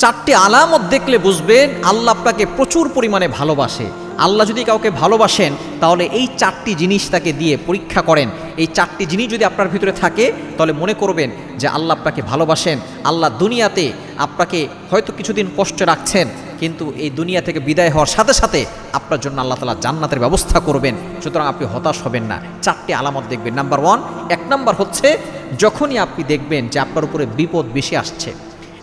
চারটি আলামত দেখলে বুঝবেন আল্লাহ আপনাকে প্রচুর পরিমাণে ভালোবাসে। আল্লাহ যদি কাউকে ভালোবাসেন তাহলে এই চারটি জিনিস তাকে দিয়ে পরীক্ষা করেন। এই চারটি জিনিস যদি আপনার ভিতরে থাকে তাহলে মনে করবেন যে আল্লাহ আপনাকে ভালোবাসেন। আল্লাহ দুনিয়াতে আপনাকে হয়তো কিছুদিন কষ্টে রাখছেন, কিন্তু এই দুনিয়া থেকে বিদায় হওয়ার সাথে সাথে আপনার জন্য আল্লাহ তাআলা জান্নাতের ব্যবস্থা করবেন। সুতরাং আপনি হতাশ হবেন না। চারটি আলামত দেখবেন। নাম্বার 1, 1 নাম্বার হচ্ছে যখনই আপনি দেখবেন যে আপনার উপরে বিপদ বেশি আসছে,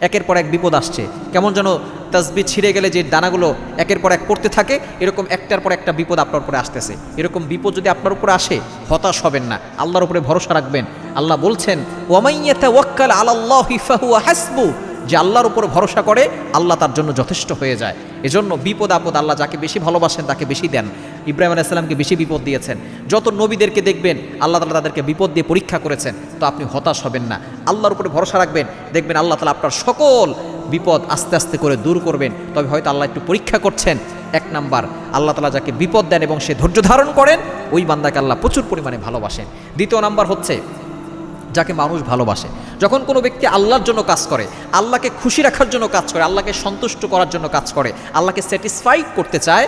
একের পর এক বিপদ আসছে, কেমন যেন তাসবিহ ছিঁড়ে গেলে যে দানাগুলো একের পর এক পড়তে থাকে, এরকম একটার পর একটা বিপদ আপনার উপরে আসতেছে। এরকম বিপদ যদি আপনার উপরে আসে, হতাশ হবেন না, আল্লাহর উপরে ভরসা রাখবেন। আল্লাহ বলছেন ওয়ামান ইয়াতাওয়াক্কাল আলাল্লাহি ফাহুয়া হাসবু, যে আল্লাহর উপর ভরসা করে আল্লাহ তার জন্য যথেষ্ট হয়ে যায়। এজন্য বিপদ আপদ আল্লাহ যাকে বেশি ভালোবাসেন তাকে বেশি দেন। ইব্রাহিম আলাইহিস সালামকে বেশি বিপদ দিয়েছেন। যত নবীদেরকে দেখবেন আল্লাহ তাআলা তাদেরকে বিপদ দিয়ে পরীক্ষা করেছেন। তো আপনি হতাশ হবেন না, আল্লাহর উপরে ভরসা রাখবেন, দেখবেন আল্লাহ তাআলা আপনার সকল বিপদ আস্তে আস্তে করে দূর করবেন। তবে হয়তো আল্লাহ একটু পরীক্ষা করছেন। 1 নাম্বার, আল্লাহ তাআলা যাকে বিপদ দেন এবং সে ধৈর্য ধারণ করেন, ওই বান্দাকে আল্লাহ প্রচুর পরিমাণে ভালোবাসেন। 2 নাম্বার হচ্ছে যাকে মানুষ ভালোবাসে। যখন কোনো ব্যক্তি আল্লাহর জন্য কাজ করে, আল্লাহকে খুশি রাখার জন্য কাজ করে, আল্লাহকে সন্তুষ্ট করার জন্য কাজ করে, আল্লাহকে স্যাটিসফাইড করতে চায়,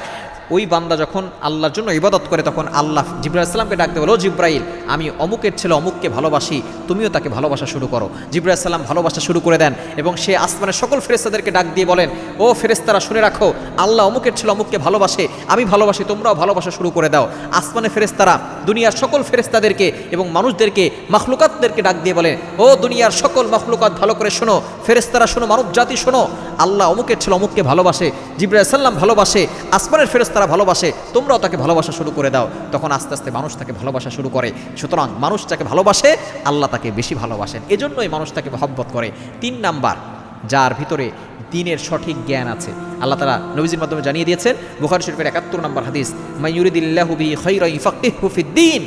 ওই বান্দা যখন আল্লাহর জন্য ইবাদত করে তখন আল্লাহ জিবরাইল আলাইহিস সালামকে ডাকতে বলো, জিবরাইল আমি অমুকের ছেলে অমুককে ভালোবাসি, তুমিও তাকে ভালোবাসা শুরু করো। জিবরাইল আলাইহিস সালাম ভালোবাসা শুরু করে দেন এবং সে আসমানের সকল ফেরেশতাদেরকে ডাক দিয়ে বলেন, ও ফেরেশতারা শুনে রাখো, আল্লাহ অমুকের ছেলে অমুককে ভালোবাসে, আমি ভালোবাসি, তোমরাও ভালোবাসা শুরু করে দাও। আসমানের ফেরেশতারা দুনিয়ার সকল ফেরেশতাদেরকে এবং মানুষদেরকে, মাখলুকাতদেরকে ডাক দিয়ে বলেন, ও দুনিয়ার সকল মাখলুকাত ভালো করে শোনো, ফেরেশতারা শোনো, মানব জাতি শোনো, আল্লাহ অমুকের ছেলে অমুককে ভালোবাসে, জিবরাইল আলাইহিস সালাম ভালোবাসে, আসমানের ফেরেশতারা ভালোবাসে, তোমরাও তাকে ভালোবাসা শুরু করে দাও। তখন আস্তে আস্তে মানুষ তাকে ভালোবাসা শুরু করে। সুতরাং মানুষ যাকে ভালোবাসে আল্লাহ তাকে বেশি ভালোবাসেন, এজন্যই মানুষ তাকে মহব্বত করে। 3 নাম্বার, যার ভিতরে দ্বীনের সঠিক জ্ঞান আছে। আল্লাহ তাআলা নবীজির মাধ্যমে জানিয়ে দিয়েছেন, বুখারী শরীফের 71 নম্বর হাদিস, মাইয়ুরিদিল্লাহু বিহি খায়রান ইউফাক্কিহু ফিদ্দীন,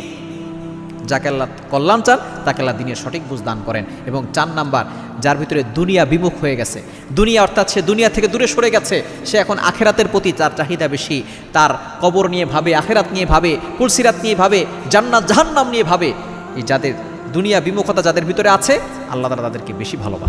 যাকে আল্লাহ কল্যাণ চান তাকে আল্লাহ দ্বীনের সঠিক বুঝ দান করেন। এবং 4 নাম্বার, যার ভিতরে দুনিয়া বিমুখ হয়ে গেছে, দুনিয়া অর্থাৎ সে দুনিয়া থেকে দূরে সরে গেছে, সে এখন আখেরাতের প্রতি তার চাহিদা বেশি, তার কবর নিয়ে ভাবে, আখেরাত নিয়ে ভাবে, পুলসিরাত নিয়ে ভাবে, জান্নাত জাহান্নাম নিয়ে ভাবে। এই যাদের দুনিয়া বিমুখতা যাদের ভিতরে আছে আল্লাহ তাআলা তাদেরকে বেশি ভালোবাসে।